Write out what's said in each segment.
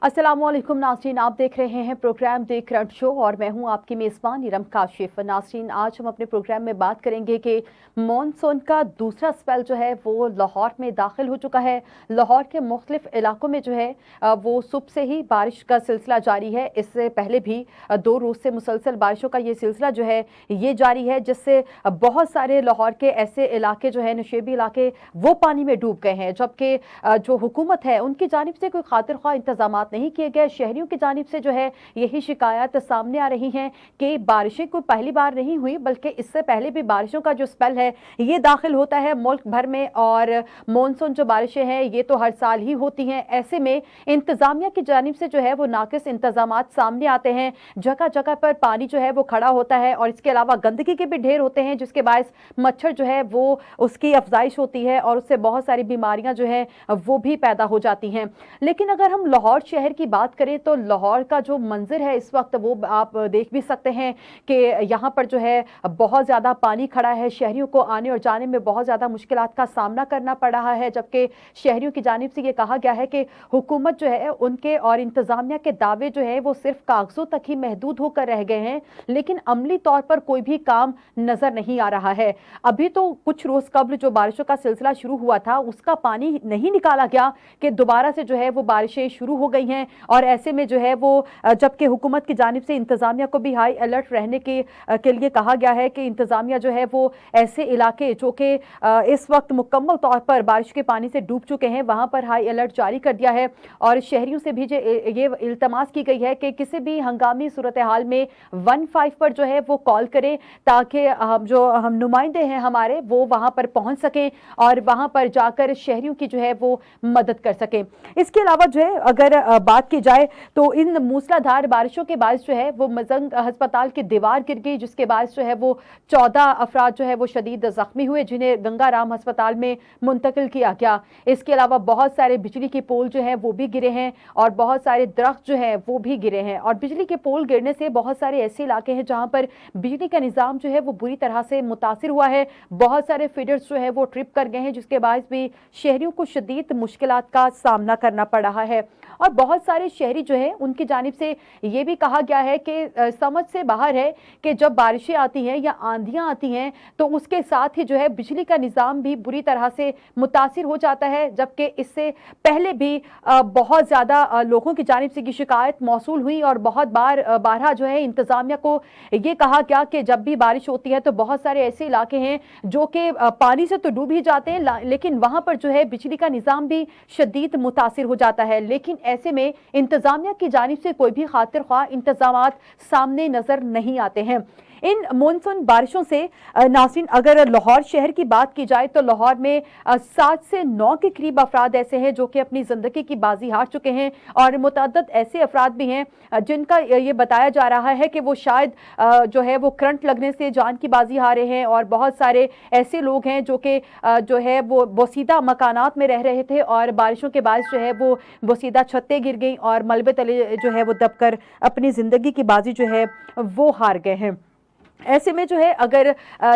अस्सलामुअलैकुम नाज़रीन, आप देख रहे हैं प्रोग्राम द करंट शो और मैं हूं आपकी मेज़बान नीरम काशिफ। नाज़रीन, आज हम अपने प्रोग्राम में बात करेंगे कि मॉनसून का दूसरा स्पेल जो है वो लाहौर में दाखिल हो चुका है। लाहौर के मुख्तलिफ इलाकों में जो है वो सुबह से ही बारिश का सिलसिला जारी है। इससे पहले भी 2 रोज़ से मुसलसल बारिशों का ये सिलसिला जो है ये जारी है, जिससे बहुत सारे लाहौर के ऐसे इलाके जो है नशेबी इलाके वो पानी में डूब गए हैं, जबकि जो हुकूमत है उनकी जानिब से कोई खातिर ख्वाह इंतजाम नहीं किए गए। शहरियों की जानिब से जो है यही शिकायत सामने आ रही हैं कि बारिशें कोई पहली बार नहीं हुई, बल्कि इससे पहले भी बारिशों का जो स्पेल है ये दाखिल होता है मुल्क भर में। और मॉनसून जो बारिशें हैं ये तो हर साल ही होती हैं। ऐसे में इंतजामिया की जानिब से जो है वो नाकिस इंतजामात सामने आते हैं। जगह जगह पर पानी जो है वो खड़ा होता है और इसके अलावा गंदगी के भी ढेर होते हैं, जिसके बायस मच्छर जो है वो उसकी अफजाइश होती है और उससे बहुत सारी बीमारियां जो है वो भी पैदा हो जाती हैं। लेकिन अगर हम लाहौर शहर की बात करें तो लाहौर का जो मंजर है इस वक्त वो आप देख भी सकते हैं कि यहाँ पर जो है बहुत ज़्यादा पानी खड़ा है। शहरियों को आने और जाने में बहुत ज़्यादा मुश्किलात का सामना करना पड़ रहा है, जबकि शहरियों की जानिब से ये कहा गया है कि हुकूमत जो है उनके और इंतज़ामिया के दावे जो है वो सिर्फ कागज़ों तक ही महदूद होकर रह गए हैं, लेकिन अमली तौर पर कोई भी काम नज़र नहीं आ रहा है। अभी तो कुछ रोज़ कबल जो बारिशों का सिलसिला शुरू हुआ था उसका पानी नहीं निकाला गया कि दोबारा से जो है वो बारिशें शुरू हो गई हैं। और ऐसे में जो है वो जबकि हुकूमत की जानिब से इंतजामिया को भी हाई अलर्ट रहने के लिए कहा गया है कि इंतजामिया जो है वो ऐसे इलाके जो कि इस वक्त मुकम्मल तौर पर बारिश के पानी से डूब चुके हैं वहां पर हाई अलर्ट जारी कर दिया है। और शहरियों से भी ये इल्तमास की गई है कि किसी भी हंगामी सूरत हाल में 15 पर जो है वो कॉल करें, ताकि हम नुमाइंदे हैं हमारे वो वहां पर पहुंच सकें और वहां पर जाकर शहरियों की जो है वो मदद कर सकें। इसके अलावा जो है अगर बात की जाए तो इन मूसलाधार बारिशों के बायस जो है वो मजंग अस्पताल की दीवार गिर गई, जिसके बायस जो है वो 14 अफराद जो है वो शदीद जख्मी हुए, जिन्हें गंगाराम अस्पताल में मुंतकिल किया गया। इसके अलावा बहुत सारे बिजली के पोल जो है वो भी गिरे हैं और बहुत सारे दरख्त जो है वो भी गिरे हैं। और बिजली के पोल गिरने से बहुत सारे ऐसे इलाके हैं जहां पर बिजली का निज़ाम जो है वो बुरी तरह से मुतासिर हुआ है। बहुत सारे फीडर्स जो है वो ट्रिप कर गए हैं, जिसके बायस भी शहरियों को शदीद मुश्किलात का सामना करना पड़ रहा है। और बहुत सारे शहरी जो है उनकी जानिब से ये भी कहा गया है कि समझ से बाहर है कि जब बारिशें आती हैं या आंधियां आती हैं तो उसके साथ ही जो है बिजली का निज़ाम भी बुरी तरह से मुतासिर हो जाता है, जबकि इससे पहले भी बहुत ज़्यादा लोगों की जानिब से की शिकायत मौसूल हुई और बहुत बारहा जो है इंतज़ामिया को ये कहा गया कि जब भी बारिश होती है तो बहुत सारे ऐसे इलाके हैं जो कि पानी से तो डूब ही जाते हैं, लेकिन वहाँ पर जो है बिजली का निज़ाम भी शदीद मुतासिर हो जाता है। लेकिन ऐसे में इंतजामिया की जानिब से कोई भी खातिर ख्वाह इंतजामात सामने नजर नहीं आते हैं। इन मॉनसून बारिशों से नाज़रीन अगर लाहौर शहर की बात की जाए तो लाहौर में 7 से 9 के करीब अफराद ऐसे हैं जो कि अपनी ज़िंदगी की बाजी हार चुके हैं और मुतअद्दिद ऐसे अफराद भी हैं जिनका ये बताया जा रहा है कि वो शायद जो है वो करंट लगने से जान की बाजी हारे हैं। और बहुत सारे ऐसे लोग हैं जो कि जो है वो बोसीदा मकानात में रह रहे थे और बारिशों के बायस जो है वो बोसीदा छतें गिर गई और मलबे तले जो है वो दबकर अपनी ज़िंदगी की बाजी जो है वो हार गए हैं। ऐसे में जो है अगर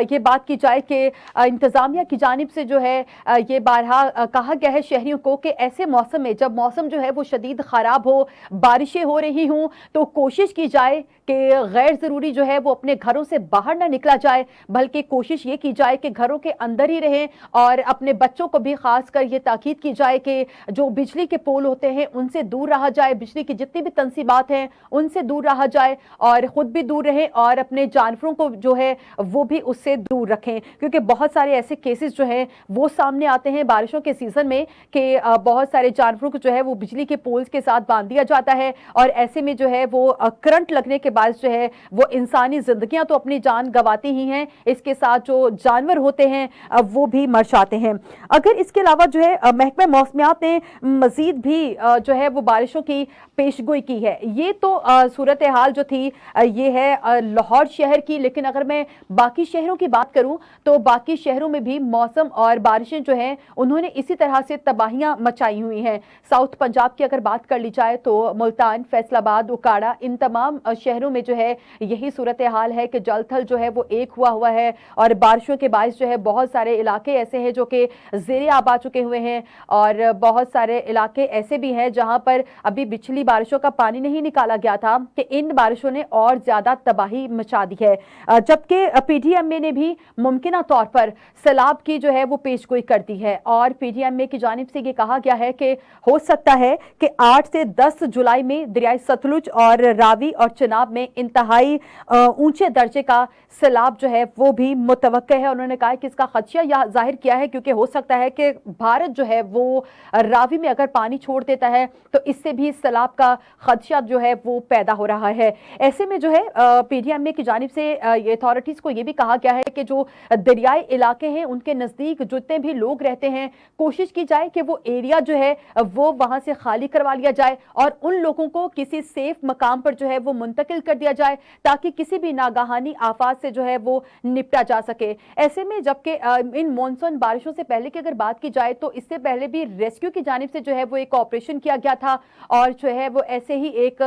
ये बात की जाए कि इंतज़ामिया की जानिब से जो है ये बारहा कहा गया है शहरियों को कि ऐसे मौसम में जब मौसम जो है वो शदीद ख़राब हो, बारिशें हो रही हों, तो कोशिश की जाए कि गैर ज़रूरी जो है वो अपने घरों से बाहर ना निकला जाए, बल्कि कोशिश ये की जाए कि घरों के अंदर ही रहें। और अपने बच्चों को भी ख़ास कर ये ताकीद की जाए कि जो बिजली के पोल होते हैं उनसे दूर रहा जाए, बिजली की जितनी भी तनसीबात हैं उनसे दूर रहा जाए और ख़ुद भी दूर रहें और अपने जानवरों को जो है वो भी उससे दूर रखें, क्योंकि बहुत सारे ऐसे केसेस जो है वो सामने आते हैं बारिशों के सीजन में कि बहुत सारे जानवरों को जो है वो बिजली के पोल्स के साथ बांध दिया जाता है और ऐसे में जो है वो करंट लगने के बाद जो है वो इंसानी जिंदगियां तो अपनी जान गंवाती ही हैं, इसके साथ जो जानवर होते हैं वो भी मर जाते हैं। अगर इसके अलावा जो है महकमा मौसमियात ने मजीद भी जो है वो बारिशों की पेशगोई की है। ये तो सूरत हाल जो थी ये है लाहौर शहर की, लेकिन अगर मैं बाकी शहरों की बात करूं तो बाकी शहरों में भी मौसम और बारिशें जो हैं उन्होंने इसी तरह से तबाहियां मचाई हुई हैं। साउथ पंजाब की अगर बात कर ली जाए तो मुल्तान, फैसलाबाद, उकाड़ा, इन तमाम शहरों में जो है यही सूरत हाल है कि जल थल जो है वो एक हुआ है और बारिशों के बायस जो है बहुत सारे इलाके ऐसे हैं जो कि ज़ेरे आब आ चुके हुए हैं और बहुत सारे इलाके ऐसे भी हैं जहां पर अभी पिछली बारिशों का पानी नहीं निकाला गया था कि इन बारिशों ने और ज्यादा तबाही मचा दी है। जबकि पीडीएमए ने भी मुमकिन तौर पर सैलाब की जो है वो पेशगोई कर दी है और पीडीएमए की जानिब से ये कहा गया है कि हो सकता है कि 8 से 10 जुलाई में दरियाई सतलुज और रावी और चिनाब में इंतहाई ऊंचे दर्जे का सैलाब जो है वो भी मुतवक्के है। उन्होंने कहा कि इसका खदशा यह जाहिर किया है क्योंकि हो सकता है कि भारत जो है वो रावी में अगर पानी छोड़ देता है तो इससे भी सैलाब का खदशा जो है वो पैदा हो रहा है। ऐसे में जो है पीडीएमए की जानिब से अथॉरिटीज को यह भी कहा गया है कि जो दरियाई इलाके हैं उनके नजदीक जितने भी लोग रहते हैं कोशिश की जाए कि वो एरिया जो है वो वहां से खाली करवा लिया जाए और उन लोगों को किसी सेफ मकाम पर जो है वो मुंतकिल कर दिया जाए ताकि किसी भी नागाहानी आफात से जो है वो निपटा जा सके। ऐसे में जबकि इन मॉनसून बारिशों से पहले की अगर बात की जाए तो इससे पहले भी रेस्क्यू की जानिब से जो है वो एक ऑपरेशन किया गया था और जो है वो ऐसे ही एक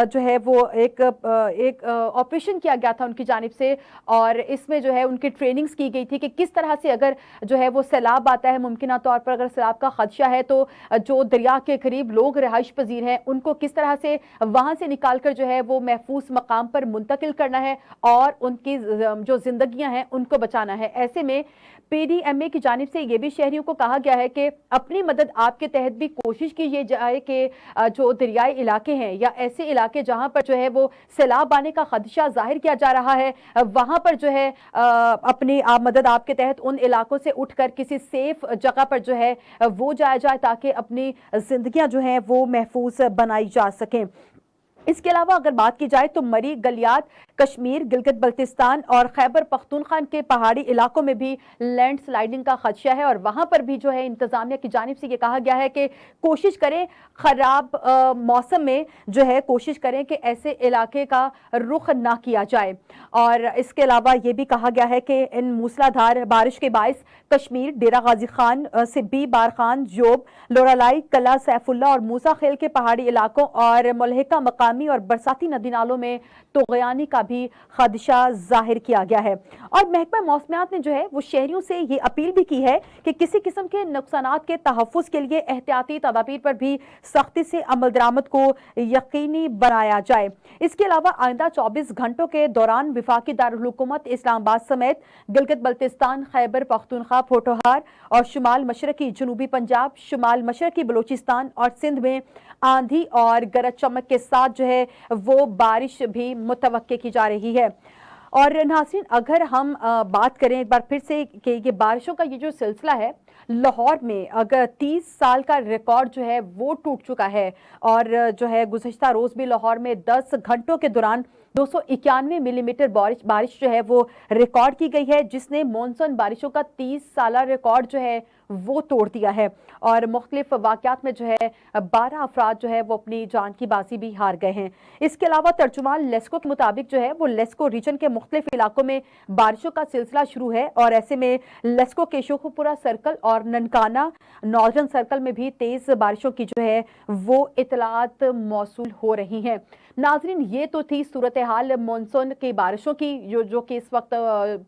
जो है वो एक ऑपरेशन किया गया था उनकी जानिब से और इसमें जो है उनकी ट्रेनिंग्स की गई थी कि किस तरह से अगर जो है वो सैलाब आता है, मुमकिन तौर पर अगर सैलाब का खदशा है तो जो दरिया के करीब लोग रिहाइश पजीर हैं उनको किस तरह से वहां से निकाल कर जो है वो महफूज मकाम पर मुंतकिल करना है और उनकी जो जिंदगियां हैं उनको बचाना है। ऐसे में पीडीएमए की जानिब से ये भी शहरियों को कहा गया है कि अपनी मदद आपके तहत भी कोशिश की जाए कि जो दरियाई इलाके हैं या ऐसे इलाके जहां पर जो है वो सैलाब आने का खदशा जाहिर किया जा रहा है वहां पर जो है अपनी मदद आपके तहत उन इलाकों से उठकर किसी सेफ जगह पर जो है वो जाया जाए ताकि अपनी जिंदगियां जो हैं वो महफूज बनाई जा सकें। इसके अलावा अगर बात की जाए तो मरी, गलियात, कश्मीर, गिलगित बल्तिस्तान और खैबर पख्तूनख्वा के पहाड़ी इलाकों में भी लैंडस्लाइडिंग का खदशा है और वहां पर भी जो है इंतजामिया की जानिब से ये कहा गया है कि कोशिश करें खराब मौसम में जो है कोशिश करें कि ऐसे इलाके का रुख ना किया जाए। और इसके अलावा ये भी कहा गया है कि इन मूसलाधार बारिश के बायस कश्मीर, डेरा गाजी खान, सिब्बी, बारखान, जोब, लोरालाई, कला, सैफुल्ला और मूसा खेल के पहाड़ी इलाकों और मुलहिका मकामी और बरसाती नदी नालों में तोगयानी का भी खदशा जाहिर किया गया है। और महकमा मौसमियात ने जो है वो शहरियों से ये अपील भी की है कि किसी किस्म के नुकसानात के तहफ़्फ़ुज़ के लिए एहतियाती तदाबीर पर भी सख्ती से अमल दरामद को यकीनी बनाया जाए। इसके अलावा आइंदा 24 घंटों के दौरान विफाकी दारुल हुकूमत इस्लामाबाद समेत गिलगित बल्तिस्तान, खैबर पख्तूनख्वा, पोठोहार और शुमाल मशरकी जनूबी पंजाब, शुमाल मशरकी बलूचिस्तान और सिंध में आंधी और गरज चमक के साथ जो है वो बारिश भी मुतवक्के की जा रही है। और नाज़रीन अगर हम बात करें एक बार फिर से कि ये बारिशों का ये जो सिलसिला है लाहौर में अगर 30 साल का रिकॉर्ड जो है वो टूट चुका है और जो है गुज़श्ता रोज भी लाहौर में 10 घंटों के दौरान 291 मिलीमीटर बारिश जो है वो रिकॉर्ड की गई है जिसने मॉनसून बारिशों का 30 साल रिकॉर्ड जो है वो तोड़ दिया है और मुख्तलिफ वाक़यात में जो है 12 अफराद जो है वो अपनी जान की बाजी भी हार गए हैं। इसके अलावा तर्जुमान लेस्को के मुताबिक जो है वो लेस्को रीजन के मुख्तलिफ इलाकों में बारिशों का सिलसिला शुरू है और ऐसे में लेस्को के शेखुपुरा सर्कल और ननकाना नॉर्दर्न सर्कल में भी तेज बारिशों की जो है वो इतलात मौसूल हो रही हैं। नाजरीन ये तो थी सूरत हाल मानसून की बारिशों की जो कि इस वक्त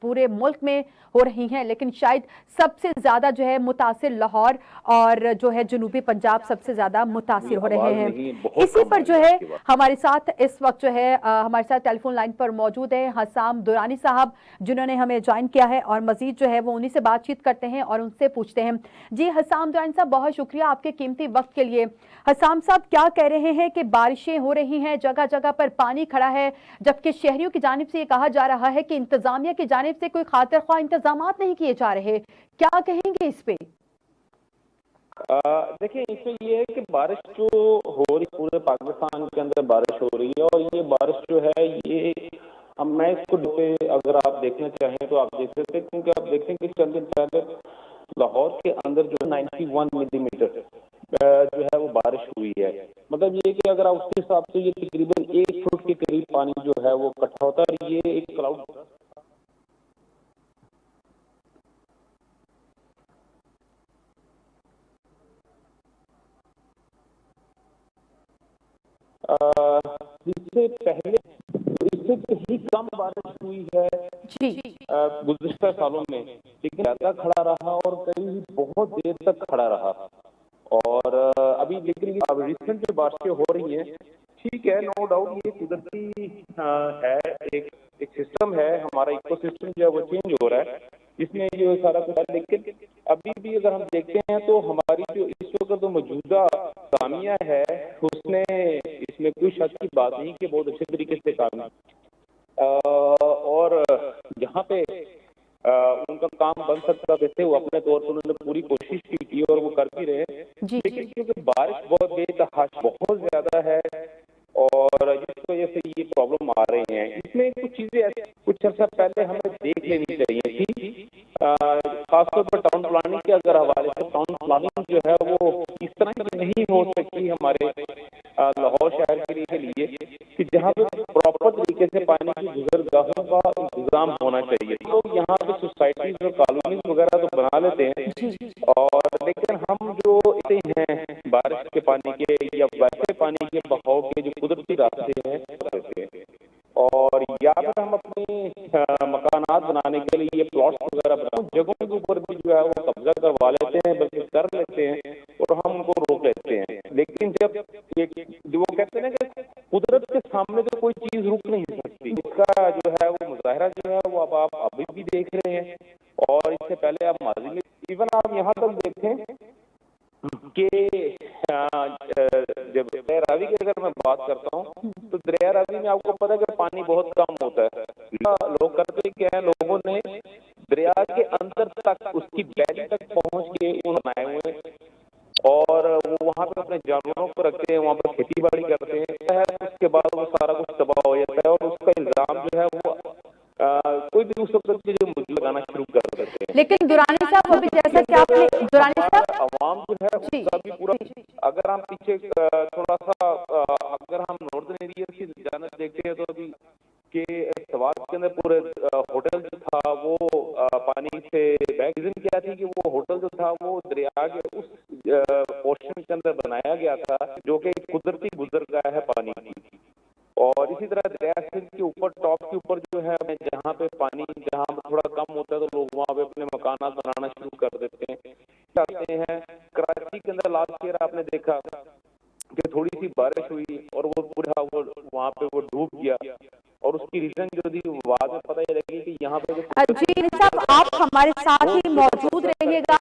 पूरे मुल्क में हो रही हैं, लेकिन शायद सबसे ज्यादा जो है मुतासिर लाहौर और जो है जनूबी पंजाब सबसे ज्यादा मुतासिर हो रहे हैं। इसी पर जो है हमारे साथ इस वक्त जो है हमारे साथ टेलीफोन लाइन पर मौजूद है हसाम दुरानी साहब जिन्होंने हमें ज्वाइन किया है और मजीद जो है वो उन्हीं से बातचीत करते हैं और उनसे पूछते हैं। जी हसाम दुरानी साहब बहुत शुक्रिया आपके कीमती वक्त के लिए। हसाम साहब क्या कह रहे हैं कि बारिशें हो रही हैं, जगह जगह पर पानी खड़ा है, जबकि शहरियों की जानिब से ये कहा जा रहा है कि इंतजामिया की जानिब से कोई खातिर ख्वाह इंतजामात नहीं किए जा रहे, क्या कहेंगे इस पे? देखिए इसमें ये है कि बारिश जो हो रही पूरे पाकिस्तान के अंदर बारिश हो रही है और ये बारिश जो है ये अब मैं इसको अगर आप देखना चाहें तो आप देख सकते हैं क्योंकि आप देखें कि चंद दिन पहले लाहौर के अंदर जो 91 मिलीमीटर जो है वो बारिश हुई है। मतलब ये कि अगर आप उसके हिसाब से ये तकरीबन 1 फुट के करीब पानी जो है वो इकट्ठा होता है और ये एक क्लाउड इससे पहले इससे कहीं कम बारिश हुई है जी गुज़िश्ता सालों में, लेकिन ज्यादा खड़ा रहा और कई बहुत देर तक खड़ा रहा। और अभी लेकिन अब रिसेंट जो बारिशें हो रही हैं, ठीक है, नो डाउट ये कुदरती है, एक सिस्टम है, हमारा इकोसिस्टम जो है वो चेंज हो रहा है, जिसमें ये सारा कुछ है। लेकिन अभी भी अगर हम देखते हैं तो हमारी जो इस वक्त जो मौजूदा कामिया है उसने इसमें कोई शक की बात नहीं कि बहुत अच्छे तरीके से काम और जहाँ पे उनका काम बन सकता वैसे वो अपने तौर पर उन्होंने पूरी कोशिश की थी और वो कर भी रहे हैं। जी लेकिन क्योंकि बारिश बहुत बेतहाशा बहुत ज्यादा है और जिस वजह से ये प्रॉब्लम आ रही हैं, इसमें कुछ चीजें कुछ अर्सा पहले हमें देख लेनी चाहिए थी, खासतौर पर टाउन प्लानिंग के अगर हवाले से टाउन प्लानिंग जो है वो इस तरह की नहीं हो सकती हमारे लाहौर शहर के लिए कि जहाँ पे प्रॉपर तरीके से पानी की गुजरगाहों का इंतजाम होना चाहिए। लोग यहाँ पे सोसाइटीज और कॉलोनीज वगैरह तो बना लेते हैं और लेकिन हम जो इतने हैं बारिश के पानी के या वैसे पानी के बहाव के जो कुदरती रास्ते हैं और या फिर हम अपने मकानात बनाने के लिए प्लॉट्स वगैरह बनाओ, जगहों के ऊपर भी जो है वो कब्जा करवा लेते हैं, बल्कि कर लेते हैं और हम उनको रोक लेते हैं। लेकिन जब वो कहते हैं ना कि कुदरत के सामने तो कोई चीज रुक नहीं सकती, इसका जो है वो मुजाहरा जो है वो अब आप अभी भी देख रहे हैं और इससे पहले आप माजी में इवन आप यहाँ तक देखें कि जब दरिया रावी की अगर मैं बात करता हूँ तो दरिया रावी में आपको पता है कि पानी बहुत कम होता है। लोग करते क्या है, लोगों ने दरिया के अंदर तक उसकी बैली तक पहुंच के बनाए हुए और वो वहाँ पे अपने जानवरों को रखते हैं, वहाँ पर खेती बाड़ी करते हैं, उसके बाद वो सारा कुछ तबाह हो जाता है और उसका इल्जाम जो है वो कोई भी उस वक्त जो मुझे लगाना शुरू कर देते हैं। लेकिन दुरानी साहब अभी जैसा कि आपने दुरानी साहब अवाम जो है उसका भी पूरा, अगर हम पीछे थोड़ा सा अगर हम नॉर्दर्न एरिया की जानब देखते हैं तो अभी के सवाल के अंदर पूरे होटल जो था वो पानी से रीजन क्या थी कि वो होटल जो था वो दरिया के उस पोर्शन के अंदर बनाया गया था जो कि कुदरती गुजरगाह है पानी की। और इसी तरह दरिया के ऊपर टॉप के ऊपर जो है जहाँ पे पानी जहाँ पे थोड़ा कम होता है तो लोग वहाँ पे अपने मकानात बनाना शुरू कर देते हैं। कराची के अंदर लास्ट ईयर आपने देखा कि थोड़ी सी बारिश हुई और वो पूरा वो वहाँ पे वो डूब गया और उसकी रीजन जो थी बाद में पता ही लगी कि यहाँ पे जी साहब आप हमारे साथ ही मौजूद रहिएगा।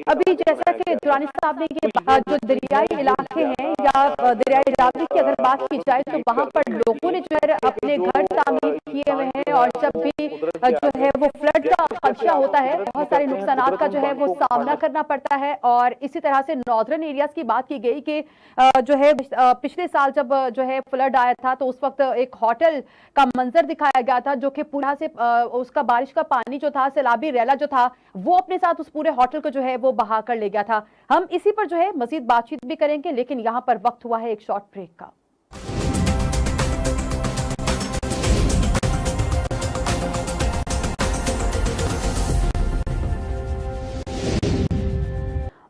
अभी जैसा कि दुरानी साहब ने ये जो दरियाई इलाके हैं या दरियाई रावी की अगर बात की जाए तो वहाँ पर लोगों ने जो है अपने घर तामीर किए हुए हैं और जब भी जो है वो फ्लड का खदशा होता है बहुत सारे नुकसानात का जो है वो सामना करना पड़ता है। और इसी तरह से नॉर्दर्न एरियाज की बात की गई कि जो है पिछले साल जब जो है फ्लड आया था तो उस वक्त एक होटल का मंजर दिखाया गया था जो कि पूरा से उसका बारिश का पानी जो था सैलाबी रैला जो था वो अपने साथ उस पूरे होटल को जो है वो बहा कर ले गया था। हम इसी पर जो है मजीद बातचीत भी करेंगे, लेकिन यहाँ पर वक्त हुआ है एक शॉर्ट ब्रेक का।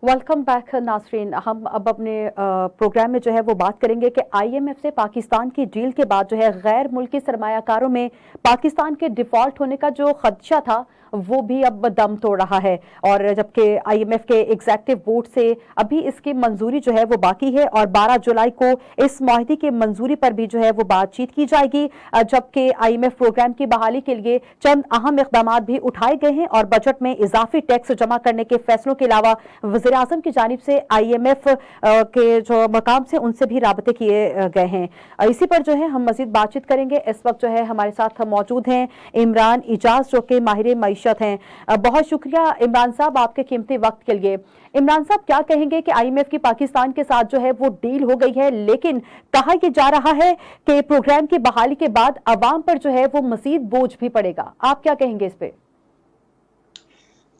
वेलकम बैक नाजरीन। हम अब अपने प्रोग्राम में जो है वो बात करेंगे कि आईएमएफ से पाकिस्तान की डील के बाद जो है गैर मुल्की सरमायाकारों में पाकिस्तान के डिफॉल्ट होने का जो खदशा था वो भी अब दम तोड़ रहा है। और जबकि आईएमएफ के एग्जीक्यूटिव बोर्ड से अभी इसकी मंजूरी जो है वो बाकी है और 12 जुलाई को इस मुआहदे की मंजूरी पर भी जो है वो बातचीत की जाएगी। जबकि आईएमएफ प्रोग्राम की बहाली के लिए चंद अहम इकदाम भी उठाए गए हैं और बजट में इजाफी टैक्स जमा करने के फैसलों के अलावा वज़ीर आज़म की जानिब से आईएमएफ के जो मकाम से उनसे भी राबते किए गए हैं। इसी पर जो है हम मजीद बातचीत करेंगे। इस वक्त जो है हमारे साथ मौजूद हैं इमरान इजाज जो कि माहिर मईशत हैं। बहुत शुक्रिया इमरान साहब आपके कीमती वक्त के लिए। इमरान साहब क्या कहेंगे कि आईएमएफ की पाकिस्तान के साथ जो है वो डील हो गई है, लेकिन कहा यह जा रहा है कि प्रोग्राम की बहाली के बाद अवाम पर जो है वो मजीद बोझ भी पड़ेगा, आप क्या कहेंगे इस पे?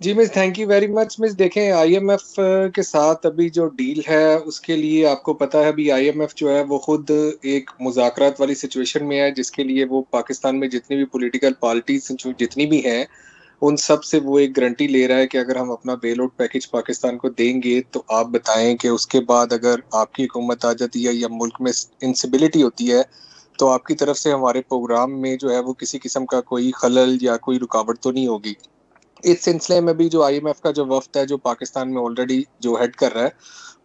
जी miss, thank you very much miss. देखें, आईएमएफ के साथ अभी जो डील है उसके लिए आपको पता है अभी आईएमएफ जो है वो खुद एक मुज़ाकरात वाली सिचुएशन में है, जिसके लिए वो पाकिस्तान में जितनी भी पॉलिटिकल पार्टीज जो जितनी भी हैं उन सब से वो एक गारंटी ले रहा है कि अगर हम अपना बेल आउट पैकेज पाकिस्तान को देंगे तो आप बताएं कि उसके बाद अगर आपकी हुकूमत आ जाती है या मुल्क में इंस्टेबिलिटी होती है तो आपकी तरफ से हमारे प्रोग्राम में जो है वो किसी किस्म का कोई खलल या कोई रुकावट तो नहीं होगी। इस सिलसिले में भी जो आईएमएफ का जो वफ्द है जो पाकिस्तान में ऑलरेडी जो हेड कर रहा है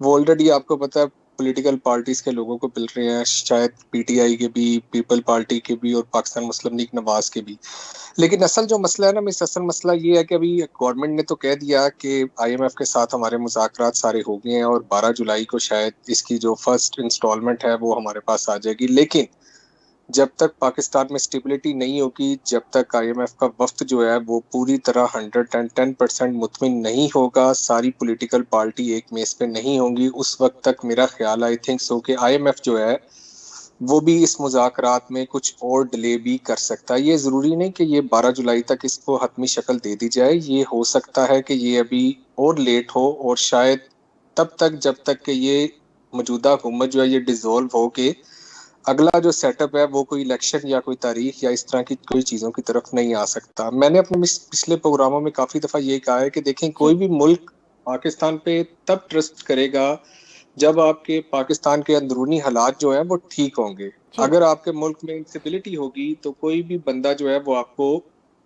वो ऑलरेडी आपको पता है पॉलिटिकल पार्टीज के लोगों को मिल रहे हैं, शायद पीटीआई के भी, पीपल पार्टी के भी और पाकिस्तान मुस्लिम लीग नवाज के भी। लेकिन असल जो मसला है ना मिस, असल मसला ये है कि अभी गवर्नमेंट ने तो कह दिया कि आईएमएफ के साथ हमारे मुज़ाकरात सारे हो गए हैं और 12 जुलाई को शायद इसकी जो फर्स्ट इंस्टॉलमेंट है वो हमारे पास आ जाएगी। लेकिन जब तक पाकिस्तान में स्टेबिलिटी नहीं होगी, जब तक आईएमएफ का वफ्द जो है वो पूरी तरह 110% मुतमिन नहीं होगा, सारी पॉलिटिकल पार्टी एक मेज पे नहीं होंगी, उस वक्त तक मेरा ख्याल आई थिंक सो कि आईएमएफ जो है वो भी इस मुज़ाकरात में कुछ और डिले भी कर सकता है। ये ज़रूरी नहीं कि ये 12 जुलाई तक इसको हतमी शक्ल दे दी जाए, ये हो सकता है कि ये अभी और लेट हो और शायद तब तक जब तक कि ये मौजूदा हुकूमत जो है ये डिसॉल्व हो के अगला जो सेटअप है वो कोई इलेक्शन या कोई तारीख या इस तरह की कोई चीज़ों की तरफ नहीं आ सकता। मैंने अपने पिछले प्रोग्रामों में काफ़ी दफ़ा ये कहा है कि देखें, कोई भी मुल्क पाकिस्तान पे तब ट्रस्ट करेगा जब आपके पाकिस्तान के अंदरूनी हालात जो है वो ठीक होंगे। अगर आपके मुल्क में इंस्टेबिलिटी होगी तो कोई भी बंदा जो है वो आपको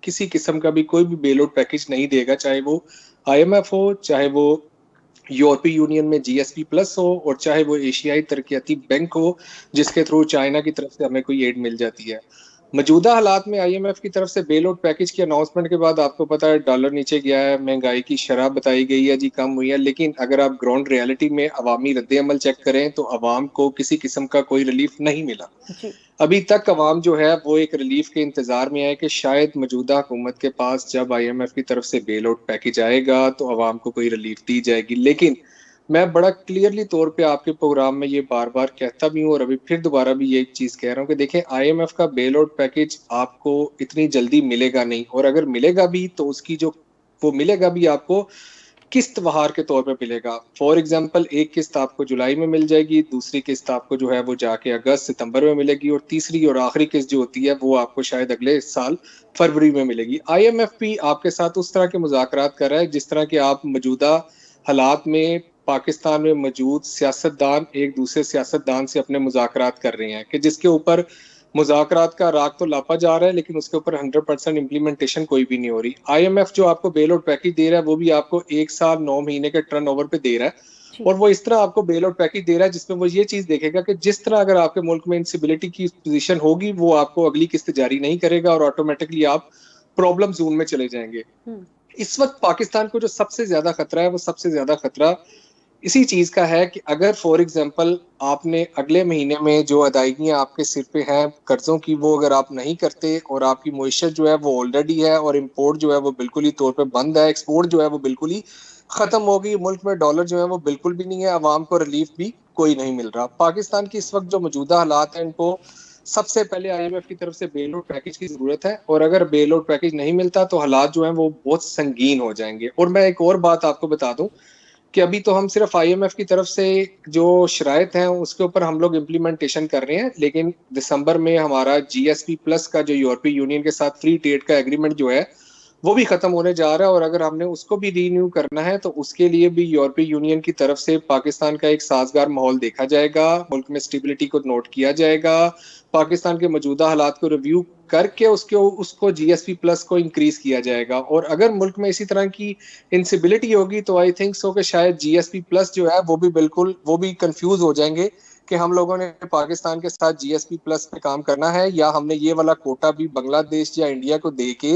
किसी किस्म का भी कोई भी बेल आउट पैकेज नहीं देगा, चाहे वो आईएमएफ हो, चाहे वो यूरोपीय यूनियन में जीएसपी प्लस हो और चाहे वो एशियाई तरक्याती बैंक हो जिसके थ्रू चाइना की तरफ से हमें कोई एड मिल जाती है। मौजूदा हालात में आईएमएफ की तरफ से बेल आउट पैकेज की अनाउंसमेंट के बाद आपको पता है डॉलर नीचे गया है, महंगाई की शरह बताई गई है जी कम हुई है, लेकिन अगर आप ग्राउंड रियलिटी में अवामी रद्द-ए-अमल चेक करें तो अवाम को किसी किस्म का कोई रिलीफ नहीं मिला। अभी तक अवाम जो है वो एक रिलीफ के इंतजार में है कि शायद मौजूदा हुकूमत के पास जब आईएमएफ की तरफ से बेल आउट पैकेज आएगा तो अवाम को कोई रिलीफ दी जाएगी। लेकिन मैं बड़ा क्लियरली तौर पे आपके प्रोग्राम में ये बार बार कहता भी हूँ और अभी फिर दोबारा भी ये चीज कह रहा हूँ कि देखें, आईएमएफ का बेल आउट पैकेज आपको इतनी जल्दी मिलेगा नहीं, और अगर मिलेगा भी तो उसकी जो वो मिलेगा भी आपको किस्त बहार के तौर पे मिलेगा। फॉर एग्जांपल, एक किस्त आपको जुलाई में मिल जाएगी, दूसरी किस्त आपको जो है वो जाके अगस्त सितंबर में मिलेगी और तीसरी और आखिरी किस्त जो होती है वो आपको शायद अगले साल फरवरी में मिलेगी। आईएमएफ भी आपके साथ उस तरह के मुज़ाकरात कर रहा है जिस तरह के आप मौजूदा हालात में पाकिस्तान में मौजूद सियासतदान एक दूसरे सियासतदान से अपने मुज़ाकरात कर रहे हैं कि जिसके ऊपर मुज़ाकरात का राग तो लापा जा रहा है लेकिन उसके ऊपर 100% इम्प्लीमेंटेशन कोई भी नहीं हो रही। आईएमएफ जो आपको बेल आउट पैकेज दे रहा है वो भी आपको 1 साल 9 महीने के टर्न ओवर पे दे रहा है और वो इस तरह आपको बेल आउट पैकेज दे रहा है जिसमें वो ये चीज देखेगा कि जिस तरह अगर आपके मुल्क में इंस्टेबिलिटी की पोजीशन होगी वो आपको अगली किस्त जारी नहीं करेगा और ऑटोमेटिकली आप प्रॉब्लम जोन में चले जाएंगे। इस वक्त पाकिस्तान को जो सबसे ज्यादा खतरा है वो सबसे ज्यादा खतरा इसी चीज का है कि अगर फॉर एग्जांपल आपने अगले महीने में जो अदायगियां आपके सिर पे हैं कर्जों की वो अगर आप नहीं करते और आपकी मुईशत जो है वो ऑलरेडी है और इंपोर्ट जो है वो बिल्कुल ही तौर पे बंद है, एक्सपोर्ट जो है वो बिल्कुल ही खत्म हो गई, मुल्क में डॉलर जो है वो बिल्कुल भी नहीं है, अवाम को रिलीफ भी कोई नहीं मिल रहा। पाकिस्तान की इस वक्त जो मौजूदा हालात हैं इनको सबसे पहले आईएमएफ की तरफ से बेल आउट पैकेज की जरूरत है और अगर बेल आउट पैकेज नहीं मिलता तो हालात जो हैं वो बहुत संगीन हो जाएंगे। और मैं एक और बात आपको बता दूं कि अभी तो हम सिर्फ आईएमएफ की तरफ से जो शराइत हैं उसके ऊपर हम लोग इम्प्लीमेंटेशन कर रहे हैं, लेकिन दिसंबर में हमारा जीएसपी प्लस का जो यूरोपीय यूनियन के साथ फ्री ट्रेड का एग्रीमेंट जो है वो भी खत्म होने जा रहा है और अगर हमने उसको भी रीन्यू करना है तो उसके लिए भी यूरोपीय यूनियन की तरफ से पाकिस्तान का एक साजगार माहौल देखा जाएगा, मुल्क में स्टेबिलिटी को नोट किया जाएगा, पाकिस्तान के मौजूदा हालात को रिव्यू करके उसको जीएसपी प्लस को इंक्रीज किया जाएगा। और अगर मुल्क में इसी तरह की इंस्टेबिलिटी होगी तो आई थिंक सो कि शायद जीएसपी प्लस जो है वो भी कंफ्यूज हो जाएंगे कि हम लोगों ने पाकिस्तान के साथ जीएसपी प्लस पे काम करना है या हमने ये वाला कोटा भी बांग्लादेश या इंडिया को दे के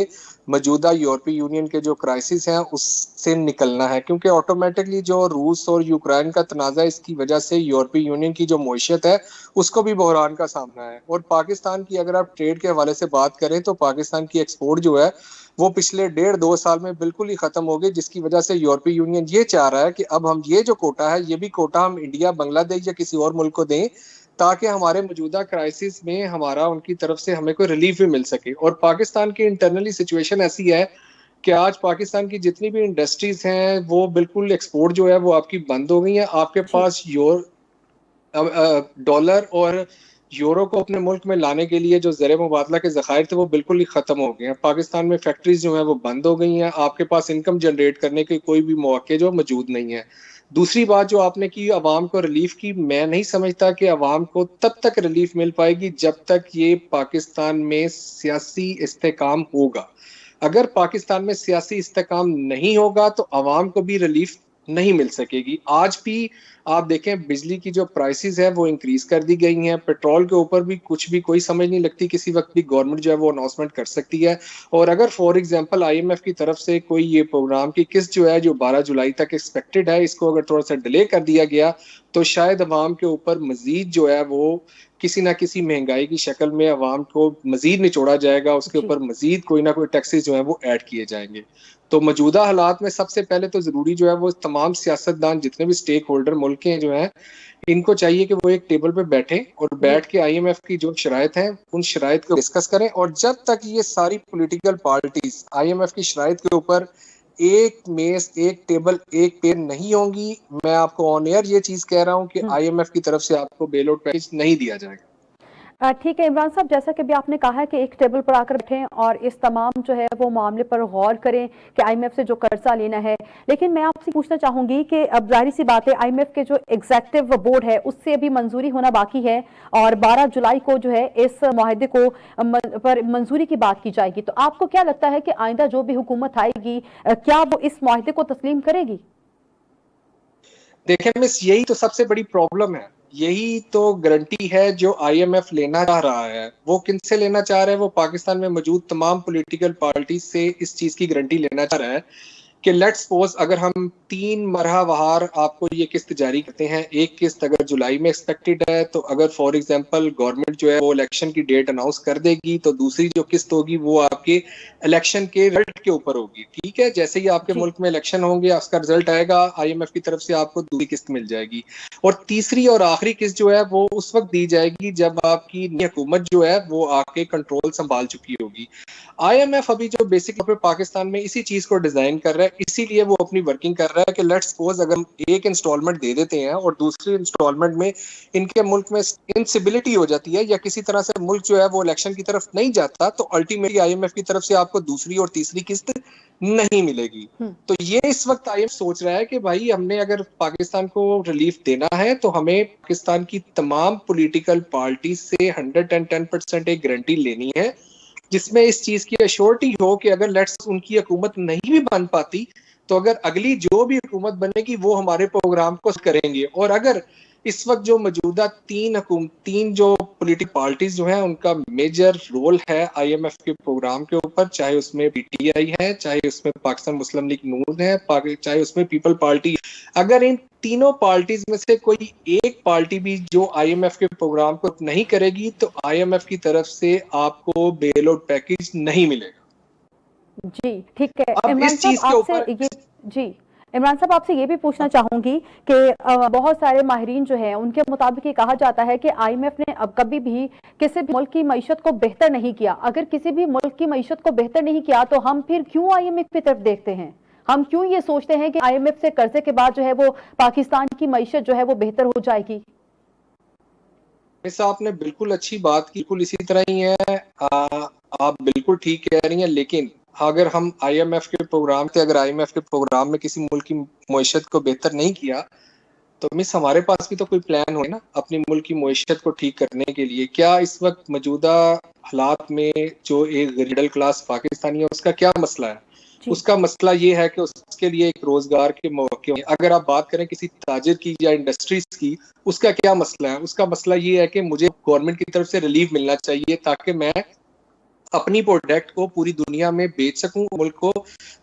मौजूदा यूरोपीय यूनियन के जो क्राइसिस हैं उससे निकलना है, क्योंकि ऑटोमेटिकली जो रूस और यूक्रेन का तनाज़ा इसकी वजह से यूरोपीय यूनियन की जो मईशत है उसको भी बहरान का सामना है। और पाकिस्तान की अगर आप ट्रेड के हवाले से बात करें तो पाकिस्तान की एक्सपोर्ट जो है वो पिछले 1.5-2 साल में बिल्कुल ही खत्म हो गई, जिसकी वजह से यूरोपीय यूनियन ये चाह रहा है कि अब हम ये जो कोटा है ये भी कोटा हम इंडिया, बांग्लादेश या किसी और मुल्क को दें ताकि हमारे मौजूदा क्राइसिस में हमारा उनकी तरफ से हमें कोई रिलीफ भी मिल सके। और पाकिस्तान की इंटरनली सिचुएशन ऐसी है कि आज पाकिस्तान की जितनी भी इंडस्ट्रीज हैं वो बिल्कुल एक्सपोर्ट जो है वो आपकी बंद हो गई है। आपके पास डॉलर और यूरो को अपने मुल्क में लाने के लिए जो ज़र मुबादला के ज़खायर थे वो बिल्कुल ही ख़त्म हो गए हैं। पाकिस्तान में फैक्ट्रीज जो हैं वो बंद हो गई हैं। आपके पास इनकम जनरेट करने के कोई भी मौके जो मौजूद नहीं है। दूसरी बात जो आपने की अवाम को रिलीफ की, मैं नहीं समझता कि अवाम को तब तक रिलीफ मिल पाएगी जब तक ये पाकिस्तान में सियासी इस्तेकाम होगा। अगर पाकिस्तान में सियासी इस्तेकाम नहीं होगा तो अवाम को भी रिलीफ नहीं मिल सकेगी। आज भी आप देखें बिजली की जो प्राइसेस है वो इंक्रीज कर दी गई हैं। पेट्रोल के ऊपर भी कुछ भी कोई समझ नहीं लगती, किसी वक्त भी गवर्नमेंट जो है वो अनाउंसमेंट कर सकती है। और अगर फॉर एग्जांपल आईएमएफ की तरफ से कोई ये प्रोग्राम की किस्त जो है जो 12 जुलाई तक एक्सपेक्टेड है, इसको अगर थोड़ा सा डिले कर दिया गया तो शायद अवाम के ऊपर मजीद जो है वो किसी ना किसी महंगाई की शक्ल में अवाम को मजीद निचोड़ा जाएगा, उसके ऊपर मजीद कोई ना कोई टैक्सेस जो है वो ऐड किए जाएंगे। तो मौजूदा हालात में सबसे पहले तो जरूरी जो है वो तमाम सियासतदान जितने भी स्टेक होल्डर मुल्क के जो हैं इनको चाहिए कि वो एक टेबल पे बैठें और बैठ के आईएमएफ की जो शराइत हैं उन शराइत को डिस्कस करें। और जब तक ये सारी पॉलिटिकल पार्टीज आईएमएफ की शराइत के ऊपर एक मेज, एक टेबल, एक पेन नहीं होंगी, मैं आपको ऑन एयर ये चीज कह रहा हूं कि आईएमएफ की तरफ से आपको बेल आउट पैकेज नहीं दिया जाएगा। ठीक है इमरान साहब, जैसा कि भी आपने कहा है कि एक टेबल पर आकर बैठें और इस तमाम जो है वो मामले पर गौर करें कि आईएमएफ से जो कर्जा लेना है। लेकिन मैं आपसे पूछना चाहूंगी कि अब जाहिर सी बात है आईएमएफ के जो एग्जीक्यूटिव बोर्ड है उससे अभी मंजूरी होना बाकी है और 12 जुलाई को जो है इस मुआहदे को पर मंजूरी की बात की जाएगी। तो आपको क्या लगता है कि आइंदा जो भी हुकूमत आएगी क्या वो इस मुआहदे को तस्लीम करेगी? देखें मिस, यही तो सबसे बड़ी प्रॉब्लम है, यही तो गारंटी है जो आईएमएफ लेना चाह रहा है। वो किनसे लेना चाह रहा है? वो पाकिस्तान में मौजूद तमाम पॉलिटिकल पार्टी से इस चीज की गारंटी लेना चाह रहा है कि लेट्स सपोज अगर हम 3 मरहवार आपको ये किस्त जारी करते हैं, एक किस्त अगर जुलाई में एक्सपेक्टेड है तो अगर फॉर एग्जांपल गवर्नमेंट जो है वो इलेक्शन की डेट अनाउंस कर देगी तो दूसरी जो किस्त होगी वो आपके इलेक्शन के रिजल्ट के ऊपर होगी। ठीक है, जैसे ही आपके मुल्क में इलेक्शन होंगे उसका रिजल्ट आएगा, आईएमएफ की तरफ से आपको दूसरी किस्त मिल जाएगी। और तीसरी और आखिरी किस्त जो है वो उस वक्त दी जाएगी जब आपकी नई हुकूमत जो है वो आके कंट्रोल संभाल चुकी होगी। आईएमएफ अभी जो बेसिक तौर पे पाकिस्तान में इसी चीज को डिजाइन कर रहा है, इसीलिए वो अपनी वर्किंग कर रहा है कि लेट्स सपोज अगर एक इंस्टॉलमेंट दे देते हैं और दूसरी इंस्टॉलमेंट में इनके मुल्क में इंस्टेबिलिटी हो जाती है या किसी तरह से मुल्क जो है वो इलेक्शन की तरफ नहीं जाता तो अल्टीमेटली आईएमएफ की तरफ से आपको दूसरी और तीसरी किस्त नहीं मिलेगी। तो ये इस वक्त आईएमएफ सोच रहा है कि भाई हमने अगर पाकिस्तान को रिलीफ देना है तो हमें पाकिस्तान की तमाम पॉलिटिकल पार्टी से 110% एक गारंटी लेनी है जिसमें इस चीज की अश्योरिटी हो कि अगर लेट्स उनकी हुकूमत नहीं भी बन पाती तो अगर अगली जो भी हुकूमत बनेगी वो हमारे प्रोग्राम को करेंगे। और अगर इस वक्त जो मौजूदा तीन जो पॉलिटिकल पार्टीज जो हैं उनका मेजर रोल है आईएमएफ के प्रोग्राम के ऊपर, चाहे उसमें पीटीआई है, चाहे उसमें पाकिस्तान मुस्लिम लीग नून है, चाहे उसमें पीपल पार्टी, अगर इन तीनों पार्टीज में से कोई एक पार्टी भी जो आईएमएफ के प्रोग्राम को नहीं करेगी तो आईएमएफ की तरफ से आपको बेल आउट पैकेज नहीं मिलेगा। जी ठीक है इमरान साहब, आपसे ये भी पूछना चाहूंगी कि बहुत सारे माहिरीन जो हैं उनके मुताबिक ये कहा जाता है कि आईएमएफ ने अब कभी भी किसी भी मुल्क की मईशत को बेहतर नहीं किया। अगर किसी भी मुल्क की मईशत को बेहतर नहीं किया तो हम फिर क्यों आईएमएफ की तरफ देखते हैं? हम क्यों ये सोचते हैं कि आईएमएफ से कर्जे के बाद जो है वो पाकिस्तान की मईशत जो है वो बेहतर हो जाएगी? आपने बिल्कुल अच्छी बात की, बिल्कुल इसी तरह ही है, आप बिल्कुल ठीक कह रही हैं। लेकिन अगर हम आईएमएफ के प्रोग्राम थे, अगर आईएमएफ के प्रोग्राम में किसी मुल्क की मईशत को बेहतर नहीं किया तो मिस हमारे पास भी तो कोई प्लान हो ना अपनी मुल्क की मईशत को ठीक करने के लिए। क्या इस वक्त मौजूदा हालात में जो एक मिडिल क्लास पाकिस्तानी है उसका क्या मसला है? उसका मसला ये है कि उसके लिए एक रोजगार के मौके। अगर आप बात करें किसी ताजिर की या इंडस्ट्रीज की, उसका क्या मसला है? उसका मसला ये है कि मुझे गवर्नमेंट की तरफ से रिलीफ मिलना चाहिए ताकि मैं अपनी प्रोडक्ट को पूरी दुनिया में बेच सकूं, मुल्क को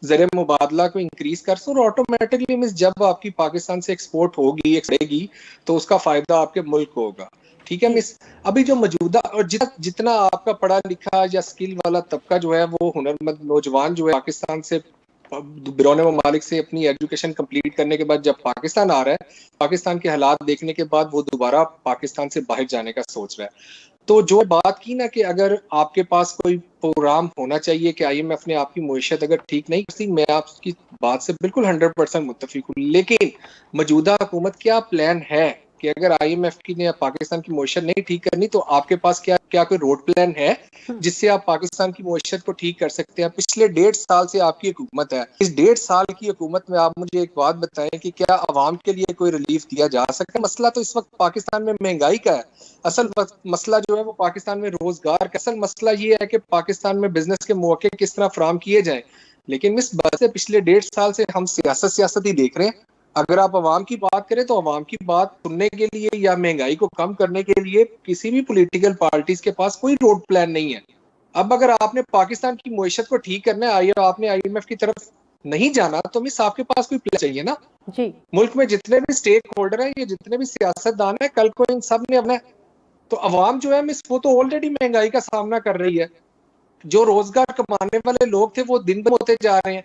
ज़र मुबादला को इंक्रीज कर सकूं। और ऑटोमेटिकली मिस जब आपकी पाकिस्तान से एक्सपोर्ट होगी तो उसका फायदा आपके मुल्क को होगा। ठीक है मिस, अभी जो मौजूदा और जितना आपका पढ़ा लिखा या स्किल वाला तबका जो है वो हुनरमंद नौजवान जो है पाकिस्तान से बिरोने ममालिक से अपनी एजुकेशन कंप्लीट करने के बाद जब पाकिस्तान आ रहा है, पाकिस्तान के हालात देखने के बाद वो दोबारा पाकिस्तान से बाहर जाने का सोच रहा है। तो जो बात की ना कि अगर आपके पास कोई प्रोग्राम होना चाहिए कि आईएमएफ ने आपकी मईशत अगर ठीक नहीं करती, मैं आपकी बात से बिल्कुल 100% मुत्तफिक हूँ, लेकिन मौजूदा हुकूमत क्या प्लान है कि अगर आईएमएफ की ने पाकिस्तान की मईशत नहीं ठीक करनी तो आपके पास क्या कोई रोड प्लान है जिससे आप पाकिस्तान की मईशत को ठीक कर सकते हैं? पिछले 1.5 साल से आपकी हुकूमत है, इस 1.5 साल की हुकूमत में आप मुझे एक बात बताएं कि क्या आवाम के लिए कोई रिलीफ दिया जा सकता है? मसला तो इस वक्त पाकिस्तान में महंगाई का है, असल मसला जो है वो पाकिस्तान में रोजगार का, असल मसला ये है कि पाकिस्तान में बिजनेस के मौके किस तरह फराम किए जाएं। लेकिन इस बात से पिछले 1.5 साल से हम सियासत ही देख रहे हैं। अगर आप अवाम की बात करें तो अवाम की बात सुनने के लिए या महंगाई को कम करने के लिए किसी भी पॉलिटिकल पार्टीज के पास कोई रोड प्लान नहीं है। अब अगर आपने पाकिस्तान की मईशत को ठीक करना है, आपने आईएमएफ की तरफ नहीं जाना, तो मिस आपके पास कोई प्लान चाहिए ना जी। मुल्क में जितने भी स्टेक होल्डर है, ये जितने भी सियासतदान है, कल को इन सब ने अपना, तो अवाम जो है मिस वो तो ऑलरेडी महंगाई का सामना कर रही है। जो रोजगार कमाने वाले लोग थे वो दिन ब होते जा रहे हैं,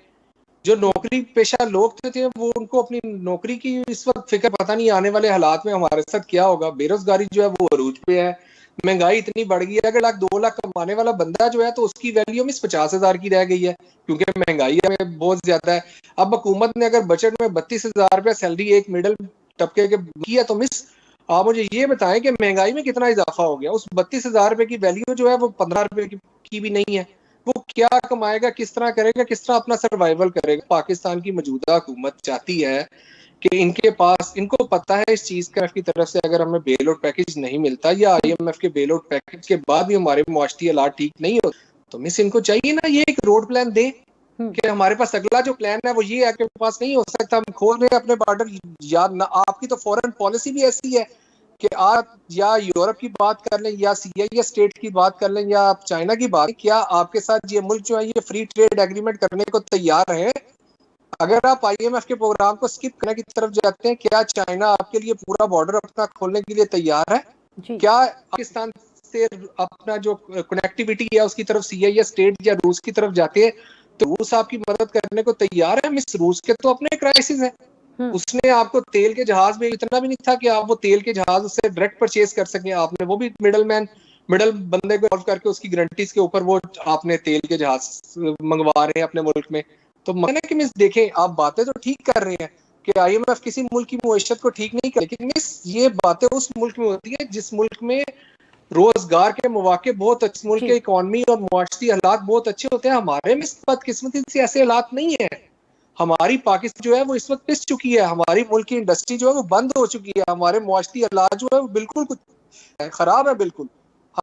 जो नौकरी पेशा लोग थे वो उनको अपनी नौकरी की इस वक्त फिक्र पता नहीं आने वाले हालात में हमारे साथ क्या होगा। बेरोजगारी जो है वो अरूज पे है, महंगाई इतनी बढ़ गई है, अगर 2 लाख कमाने वाला बंदा जो है तो उसकी वैल्यू मिस 50,000 की रह गई है क्योंकि महंगाई में बहुत ज्यादा है। अब हुकूमत ने अगर बजट में 32,000 रुपया सैलरी एक मिडिल तबके के किया तो मिस आप मुझे ये बताएं कि महंगाई में कितना इजाफा हो गया। उस 32,000 रुपए की वैल्यू जो है वो 15 रुपए की भी नहीं है। वो क्या कमाएगा, किस तरह करेगा, किस तरह अपना सर्वाइवल करेगा? पाकिस्तान की मौजूदा हुकूमत चाहती है कि इनके पास, इनको पता है इस चीज की तरफ से अगर हमें बेल आउट पैकेज नहीं मिलता या आईएमएफ के बेल आउट पैकेज के बाद भी हमारे मुआशरी हालात ठीक नहीं हो, तो मिस इनको चाहिए ना ये एक रोड प्लान दे कि हमारे पास अगला जो प्लान है वो ये आपके पास नहीं हो सकता, हम खोल रहे हैं अपने बॉर्डर। याद ना, आपकी तो फॉरेन पॉलिसी भी ऐसी है कि आप या यूरोप की बात कर लें या सीआईए स्टेट की बात कर लें या आप चाइना की बात, क्या आपके साथ ये मुल्क जो है ये फ्री ट्रेड एग्रीमेंट करने को तैयार है? अगर आप आईएमएफ के प्रोग्राम को स्किप करने की तरफ जाते हैं, क्या चाइना आपके लिए पूरा बॉर्डर अपना खोलने के लिए तैयार है? क्या पाकिस्तान से अपना जो कनेक्टिविटी है उसकी तरफ सीआईए स्टेट या रूस की तरफ जाते हैं तो रूस आपकी मदद करने को तैयार है? मिस रूस के तो अपने क्राइसिस है, उसने आपको तेल के जहाज में इतना भी नहीं था कि आप वो तेल के जहाज उससे डायरेक्ट परचेज कर सकें, आपने वो भी मिडल बंदे को इन्वॉल्व करके उसकी गारंटीज के ऊपर वो आपने तेल के जहाज मंगवा रहे हैं अपने मुल्क में। तो मैंने कि मिस देखें, आप बातें तो ठीक कर रहे हैं कि आईएमएफ किसी मुल्क की मईशत को ठीक नहीं कर, लेकिन मिस ये बातें उस मुल्क में होती है जिस मुल्क में रोजगार के मौके बहुत अच्छे, मुल्क के इकोनॉमी और मुआशरी हालात बहुत अच्छे होते हैं। हमारे में बदकिस्मती से ऐसे हालात नहीं है। हमारी पाकिस्तान जो है वो इस वक्त पिस चुकी है, हमारी मुल्क की इंडस्ट्री जो है वो बंद हो चुकी है, हमारे मुआशरी हालात जो है वो बिल्कुल कुछ खराब है बिल्कुल।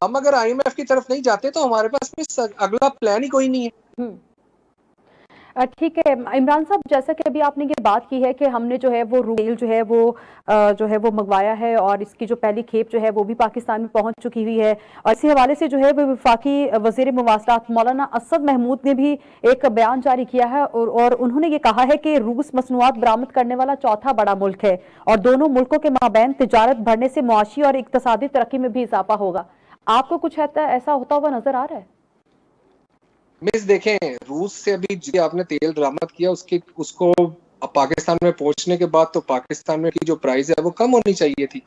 हम अगर आईएमएफ की तरफ नहीं जाते तो हमारे पास अगला प्लान ही कोई नहीं है। ठीक है इमरान साहब, जैसा कि अभी आपने ये बात की है कि हमने जो है वो तेल जो है वो मंगवाया है और इसकी जो पहली खेप जो है वो भी पाकिस्तान में पहुंच चुकी हुई है, और इसी हवाले से जो है वो वफाकी वज़ीर मुवासलात मौलाना असद महमूद ने भी एक बयान जारी किया है और उन्होंने ये कहा है कि रूस मसनूआत बरामद करने वाला चौथा बड़ा मुल्क है और दोनों मुल्कों के माबैन तिजारत बढ़ने से मुआशी और इक्तसादी तरक्की में भी इजाफा होगा। आपको कुछ ऐसा होता हुआ नजर आ रहा है? मिस देखें, रूस से अभी जो आपने तेल बरामद किया उसको पाकिस्तान में पहुंचने के बाद तो पाकिस्तान में की जो प्राइस है वो कम होनी चाहिए थी,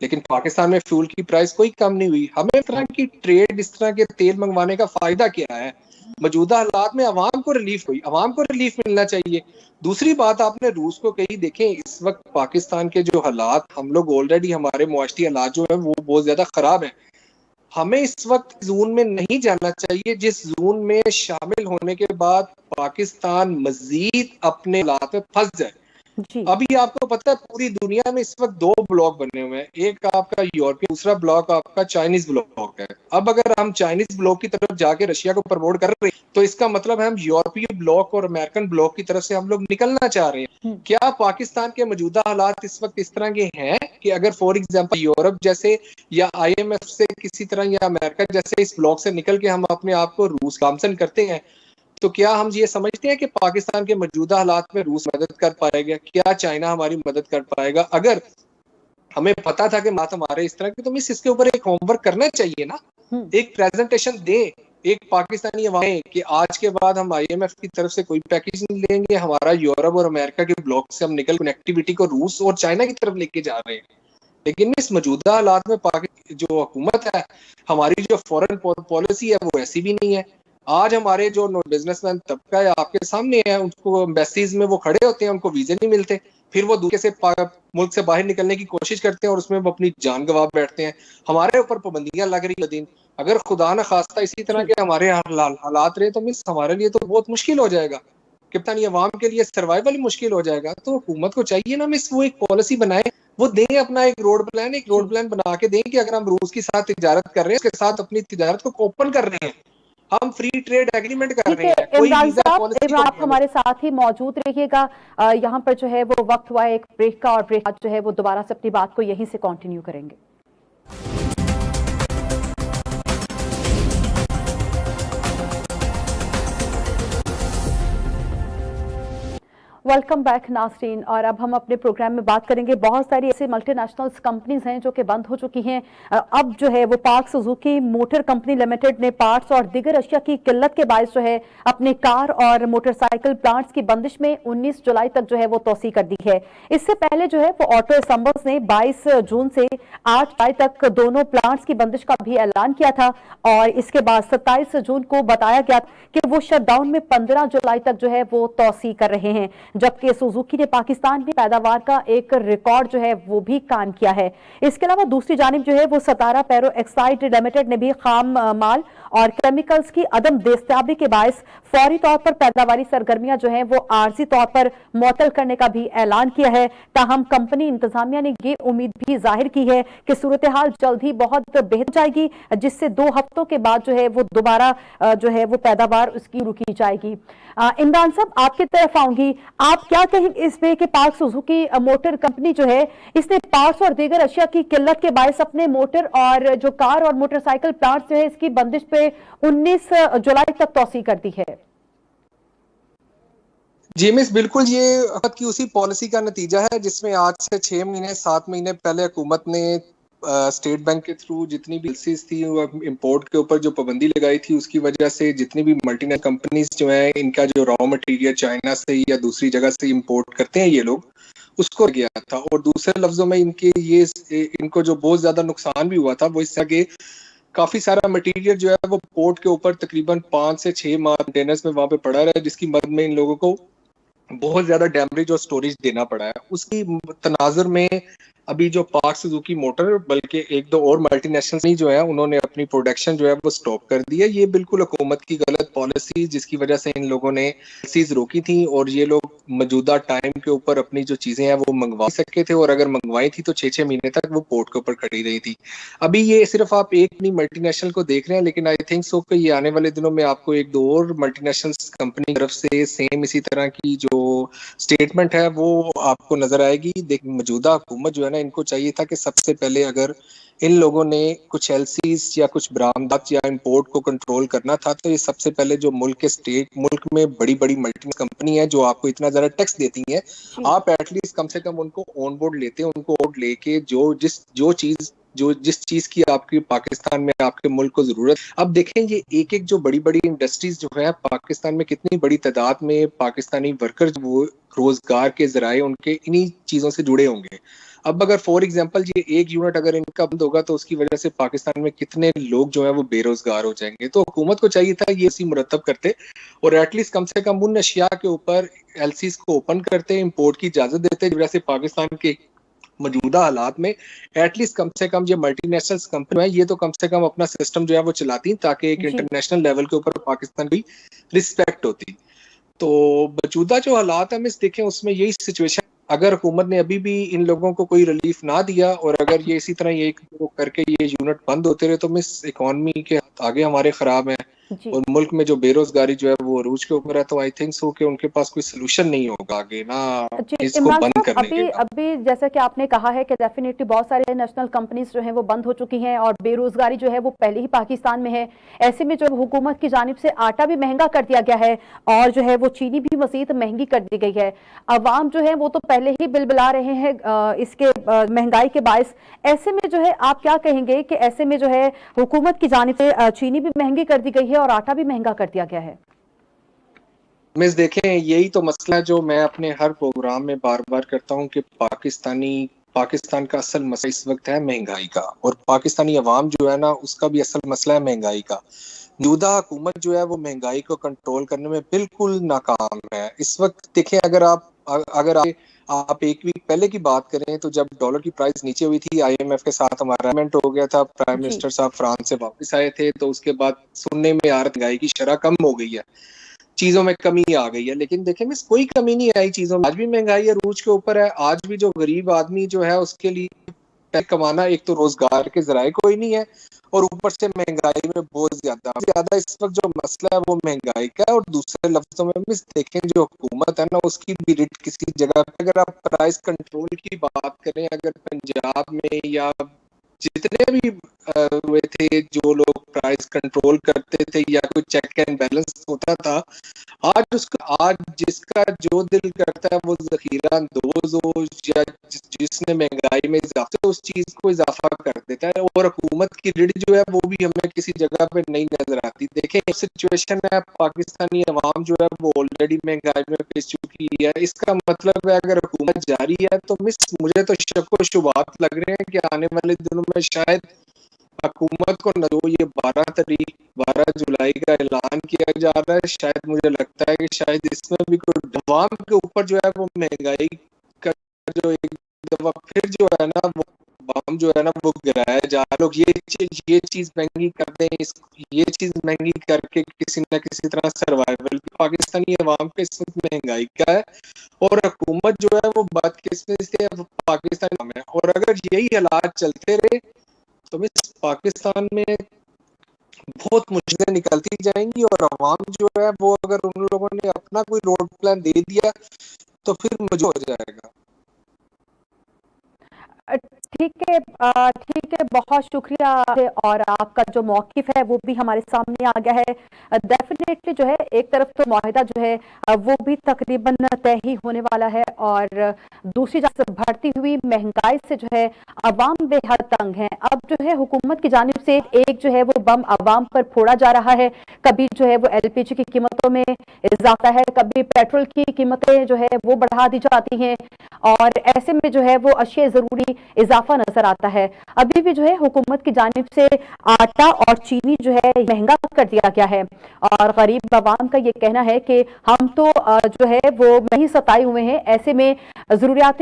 लेकिन पाकिस्तान में फ्यूल की प्राइस कोई कम नहीं हुई। हमें इस तरह की ट्रेड, इस तरह के तेल मंगवाने का फायदा क्या है? मौजूदा हालात में अवाम को रिलीफ मिलना चाहिए। दूसरी बात आपने रूस को कही, देखें इस वक्त पाकिस्तान के जो हालात, हम लोग ऑलरेडी हमारे मुआशरी हालात जो है वो बहुत ज्यादा खराब है। हमें इस वक्त जोन में नहीं जाना चाहिए जिस जोन में शामिल होने के बाद पाकिस्तान मजीद अपने हालात में फंस जाए। अभी आपको पता है पूरी दुनिया में इस वक्त 2 ब्लॉक बने हुए हैं, एक आपका यूरोपीय, दूसरा ब्लॉक आपका चाइनीज ब्लॉक है। अब अगर हम चाइनीज ब्लॉक की तरफ जाके रशिया को प्रमोट कर रहे हैं तो इसका मतलब है हम यूरोपीय ब्लॉक और अमेरिकन ब्लॉक की तरफ से हम लोग निकलना चाह रहे हैं। क्या पाकिस्तान के मौजूदा हालात इस वक्त इस तरह के हैं कि अगर फॉर एग्जाम्पल यूरोप जैसे या आईएमएफ से किसी तरह या अमेरिका जैसे इस ब्लॉक से निकल के हम अपने आप को रूस गामसन करते हैं तो क्या हम ये समझते हैं कि पाकिस्तान के मौजूदा हालात में रूस मदद कर पाएगा? क्या चाइना हमारी मदद कर पाएगा? अगर हमें पता था कि बात हमारे इस तरह की तो मिस इसके ऊपर एक होमवर्क करना चाहिए ना, एक प्रेजेंटेशन दे एक पाकिस्तानी अवाम कि आज के बाद हम आईएमएफ की तरफ से कोई पैकेज नहीं लेंगे, हमारा यूरोप और अमेरिका के ब्लॉक से हम निकल कनेक्टिविटी को रूस और चाइना की तरफ लेके जा रहे हैं। लेकिन इस मौजूदा हालात में जो हुकूमत है, हमारी जो फॉरेन पॉलिसी है वो ऐसी भी नहीं है। आज हमारे जो बिजनेसमैन तबका है आपके सामने है, उनको एम्बेसीज में वो खड़े होते हैं, उनको वीजे नहीं मिलते, फिर वो दूसरे से मुल्क से बाहर निकलने की कोशिश करते हैं और उसमें वो अपनी जान गंवा बैठते हैं। हमारे ऊपर पाबंदियां लग रही है। अगर खुदा न खास्ता इसी तरह के हमारे हालात रहे तो मीन्स हमारे लिए तो बहुत मुश्किल हो जाएगा, कप्तानी अवाम के लिए सर्वाइवल मुश्किल हो जाएगा। तो हुकूमत को चाहिए ना मिस वो एक पॉलिसी बनाए, वो दें अपना एक रोड प्लान बना के दें कि अगर हम रूस के साथ तिजारत कर रहे हैं, उसके साथ अपनी तिजारत को ओपन कर रहे हैं, हम फ्री ट्रेड एग्रीमेंट कर रहे हैं, कोई वीजा पॉलिसी आप हमारे साथ ही मौजूद रहिएगा। यहाँ पर जो है वो वक्त हुआ है एक ब्रेक का, और ब्रेक जो है वो दोबारा से अपनी बात को यहीं से कंटिन्यू करेंगे। वेलकम बैक नाज़रीन। और अब हम अपने प्रोग्राम में बात करेंगे, बहुत सारी ऐसे मल्टीनेशनल्स कंपनीज हैं जो कि बंद हो चुकी हैं। अब जो है वो park Suzuki motor company limited ने पार्ट्स और दीगर अशिया की किल्लत के बायस जो है अपने कार और मोटरसाइकिल प्लांट्स की बंदिश में 19 जुलाई तक जो है वो तौसी कर दी है। इससे पहले जो है वो ऑटो असम्बल्स ने 22 जून से 8 जुलाई तक दोनों प्लांट्स की बंदिश का भी ऐलान किया था, और इसके बाद 27 जून को बताया गया कि वो शटडाउन में 15 जुलाई तक जो है वो तौसी कर रहे हैं। जबकि सुजुकी ने पाकिस्तान में पैदावार का एक रिकॉर्ड जो है वो भी कायम किया है। इसके अलावा दूसरी जानिब जो है वो सतारा पैरो एक्साइड लिमिटेड ने भी खाम माल और केमिकल्स की अदम दस्तयाबी के बायस फौरी तौर पर पैदावारी सरगर्मियां जो है वो आर्जी तौर पर मुअत्तल करने का भी ऐलान किया है। ताहम कंपनी इंतजामिया ने ये उम्मीद भी जाहिर की है कि सूरत हाल जल्द ही बहुत बेहतर जाएगी, जिससे 2 हफ्तों के बाद जो है वो दोबारा जो है वो पैदावार उसकी रुकी जाएगी। इमरान साहब, आपकी तरफ आऊंगी, आप क्या कहेंगे इसमें कि पार्क सुजुकी मोटर कंपनी जो है इसने पार्ट्स और दीगर अशिया की किल्लत के बायस अपने मोटर और जो कार और मोटरसाइकिल प्लांट्स जो है इसकी बंदिश पे 19 जुलाई तक तौसी कर दी है। जी मिस, बिल्कुल ये वक्त की उसी पॉलिसी का नतीजा है जिसमें आज से 6 महीने 7 महीने पहले हुकूमत ने स्टेट बैंक के थ्रू जितनी भी पॉलिसीज थी वो इंपोर्ट के ऊपर जो पाबंदी लगाई थी, उसकी वजह से जितनी भी मल्टीनेशनल कंपनीज जो है इनका जो रॉ मटेरियल चाइना से या दूसरी जगह से इंपोर्ट करते हैं ये लोग, उसको गया था। और दूसरे लफ्जों में इनको जो बहुत ज्यादा नुकसान भी हुआ था वो इस तरह के काफी सारा मटेरियल जो है वो पोर्ट के ऊपर तकरीबन 5 से 6 माह कंटेनर्स में वहां पे पड़ा रहा है, जिसकी मदद में इन लोगों को बहुत ज्यादा डैमेज और स्टोरेज देना पड़ा है। उसकी तनाजुर में अभी जो पार्क सुजुकी मोटर बल्कि 1-2 और मल्टीनेशनल जो है उन्होंने अपनी प्रोडक्शन जो है वो स्टॉप कर दी है। ये बिल्कुल हुकूमत की गलत पॉलिसी, जिसकी वजह से इन लोगों ने चीज रोकी थी और ये लोग मौजूदा टाइम के ऊपर अपनी जो चीजें हैं वो मंगवा सके थे, और अगर मंगवाई थी तो 6-6 महीने तक वो पोर्ट के ऊपर खड़ी रही थी। अभी ये सिर्फ आप एक नहीं मल्टीनेशनल को देख रहे हैं, लेकिन आई थिंक सो कि ये आने वाले दिनों में आपको 1-2 और मल्टीनेशनल कंपनी की तरफ से सेम इसी तरह की जो स्टेटमेंट है वो आपको नजर आएगी। मौजूदा हुकूमत जो है ना, इनको चाहिए था कि सबसे पहले अगर इन लोगों ने कुछ एलसीज या कुछ बरामदात या इंपोर्ट को कंट्रोल करना था तो ये सबसे पहले जो मुल्क में बड़ी बड़ी मल्टी कंपनी है जो आपको इतना ज्यादा टैक्स देती है, आप एटलीस्ट कम से कम उनको ऑन बोर्ड लेते हैं, उनको ऑन लेके जिस चीज की आपकी पाकिस्तान में आपके मुल्क को जरूरत। अब देखें ये एक जो बड़ी बड़ी इंडस्ट्रीज जो है पाकिस्तान में, कितनी बड़ी तादाद में पाकिस्तानी वर्कर्स वो रोजगार के जराए उनके इन्हीं चीजों से जुड़े होंगे। अब अगर फॉर एग्जांपल ये एक यूनिट अगर इनका बंद होगा तो उसकी वजह से पाकिस्तान में कितने लोग जो है वो बेरोजगार हो जाएंगे। तो हुकूमत को चाहिए था ये इसी मुरतब करते और एटलीस्ट कम से कम उन अशिया के ऊपर एलसीज को ओपन करते, इंपोर्ट की इजाजत देते, जिस वजह से पाकिस्तान के मौजूदा हालात में एटलीस्ट कम से कम ये मल्टीनेशनल कंपनी है ये तो कम से कम अपना सिस्टम जो है वो चलाती ताकि एक इंटरनेशनल लेवल के ऊपर पाकिस्तान की रिस्पेक्ट होती। तो मौजूदा जो हालात है मिस देखें उसमें यही सिचुएशन, अगर हुकूमत ने अभी भी इन लोगों को कोई रिलीफ ना दिया और अगर ये इसी तरह ये करके ये यूनिट बंद होते रहे तो मिस इकोनॉमी के आगे हमारे खराब है और मुल्क में जो बेरोजगारी जो है वो अरूज के ऊपर है। तो आई थिंक सो कि उनके पास कोई सोल्यूशन नहीं होगा आगे ना इसको बंद करने के। अभी जैसा कि आपने कहा है कि डेफिनेटली बहुत सारे नेशनल कंपनीज जो हैं वो बंद हो चुकी हैं और बेरोजगारी जो है वो पहले ही पाकिस्तान में है। ऐसे में जो हुकूमत की जानिब से आटा भी महंगा कर दिया गया है और जो है वो चीनी भी मजीद महंगी कर दी गई है। अवाम जो है वो तो पहले ही बिलबिला रहे हैं इसके महंगाई के बायस। ऐसे में जो है आप क्या कहेंगे कि ऐसे में जो है हुकूमत की जानिब से चीनी भी महंगी कर दी गई है और आटा भी महंगा कर दिया गया है। मिस देखें यही तो मसला है जो मैं अपने हर प्रोग्राम में बार बार करता हूं कि पाकिस्तानी पाकिस्तान का असल मसला इस वक्त है महंगाई का, और पाकिस्तानी अवाम जो है ना उसका भी असल मसला है महंगाई का। मौजूदा हुकूमत जो है वो महंगाई को कंट्रोल करने में बिल्कुल नाकाम है इस वक्त। देखें, अगर आप एक वीक पहले की बात करें तो जब डॉलर की प्राइस नीचे हुई थी, आईएमएफ के साथ हमारा अग्रीमेंट हो गया था, प्राइम जी। मिनिस्टर साहब फ्रांस से वापस आए थे, तो उसके बाद सुनने में आ रहा महंगाई की शरह कम हो गई है, चीजों में कमी आ गई है। लेकिन देखें मिस, कोई कमी नहीं आई चीजों में, आज भी महंगाई अरूज के ऊपर है। आज भी जो गरीब आदमी जो है उसके लिए पैसे कमाना, एक तो रोजगार के जराए कोई नहीं है, और ऊपर से महंगाई में बहुत ज्यादा इस वक्त जो मसला है वो महंगाई का है। और दूसरे लफ्जों में मिस देखें, जो हुकूमत है ना उसकी भी रेट किसी जगह पे, अगर आप प्राइस कंट्रोल की बात करें, अगर पंजाब में या जितने भी हुए थे जो लोग प्राइस कंट्रोल करते थे या कोई चेक एंड बैलेंस होता था, आज जिसका जो दिल करता है वो जखीरा अंदोज हो या जिसने महंगाई में इजाफा, तो उस चीज को इजाफा कर देता है। और हुकूमत की रीढ़ जो है वो भी हमें किसी जगह पे नहीं नजर आती। देखें सिचुएशन है, पाकिस्तानी अवाम जो है वो ऑलरेडी महंगाई में पिस चुकी है। इसका मतलब है अगर हुकूमत जारी है तो मिस, मुझे तो शक व शुबात लग रहे हैं कि आने वाले दिनों में शायद हुकूमत को न, जो ये 12 जुलाई का ऐलान किया जा रहा है, शायद मुझे लगता है कि शायद इसमें भी कोई अवाम के ऊपर जो है वो महंगाई का जो एक दफा फिर जो है ना वो बम जो है ना वो गिराया जा, लोग ये चीज महंगी कर दें, ये चीज महंगी करके किसी न किसी तरह सर्वाइवल पाकिस्तानी अवाम के इस वक्त महंगाई का है, और हुकूमत जो है वो बदकिस्मती से पाकिस्तान में। और अगर यही हालात चलते रहे तो मिस पाकिस्तान में बहुत मुश्किलें निकलती जाएंगी, और अवाम जो है वो अगर उन लोगों ने अपना कोई रोड प्लान दे दिया तो फिर मजबूर हो जाएगा। ठीक है, बहुत शुक्रिया। और आपका जो मौकिफ है वो भी हमारे सामने आ गया है। डेफिनेटली जो है एक तरफ तो मुआहिदा जो है वो भी तकरीबन तय ही होने वाला है, और दूसरी तरफ बढ़ती हुई महंगाई से जो है अवाम बेहद तंग है। अब जो है हुकूमत की जानिब से एक जो है वो बम अवाम पर फोड़ा जा रहा है। कभी जो है वो एलपीजी की कीमतों में इजाफा है, कभी पेट्रोल की कीमतें जो है वो बढ़ा दी जाती हैं, और ऐसे में जो है वो अशिया जरूरी इजाफा नजर आता है। अभी भी जो है हुकूमत की जानिब से आटा और चीनी जो है महंगा कर दिया गया है, और गरीब अवाम का ये कहना है कि हम तो जो है वो नहीं सताए हुए हैं, ऐसे में जरूरियात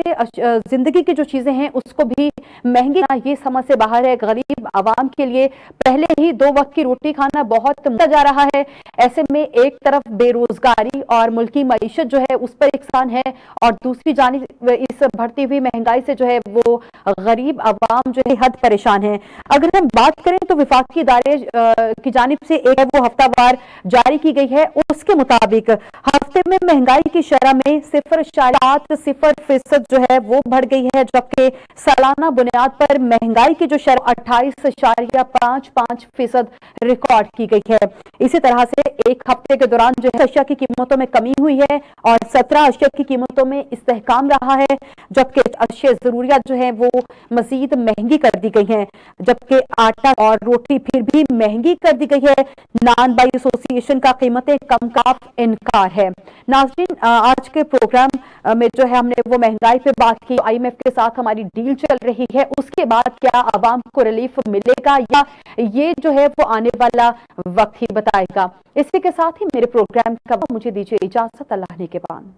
जिंदगी की जो चीजें हैं उसको भी महंगी ना, ये समझ से बाहर है। गरीब अवाम के लिए पहले ही 2 वक्त की रोटी खाना बहुत मुश्किल जा रहा है। ऐसे में एक तरफ बेरोजगारी और मुल्की मईशत जो है उस पर इकसान है, और दूसरी जानिब इस बढ़ती हुई महंगाई से जो है वो गरीब अवाम जो है हद परेशान है। अगर हम बात करें तो विफाकी इदारे की जानिब से एक वो हफ्तावार जारी की गई है, उसके मुताबिक हफ्ते में महंगाई की शरह में 0.70% जो है वो बढ़ गई है, जबकि सालाना बुनियाद पर महंगाई की जो शरह 28.55% रिकॉर्ड की गई है। इसी तरह से एक हफ्ते के दौरान जो है अशिया की कीमतों में कमी हुई है, और 17 अशिया की कीमतों में इस्तेहकाम रहा है, जबकि अशिया जरूरियात जो है वो मजीद महंगी कर दी गई हैं। जबकि आटा और रोटी फिर भी महंगी कर दी गई है। नान बाई एसोसिएशन का कीमतें कम का इनकार है। नाज़रीन, आज के प्रोग्राम में जो है हमने वो महंगाई पे बात की, आईएमएफ के साथ हमारी डील चल रही है, उसके बाद क्या आवाम को रिलीफ मिलेगा या ये जो है वो आने वाला वक्त ही बताएगा। इसी के साथ ही मेरे प्रोग्राम का मुझे दीजिए इजाजत, अल्लाह ने के बाद।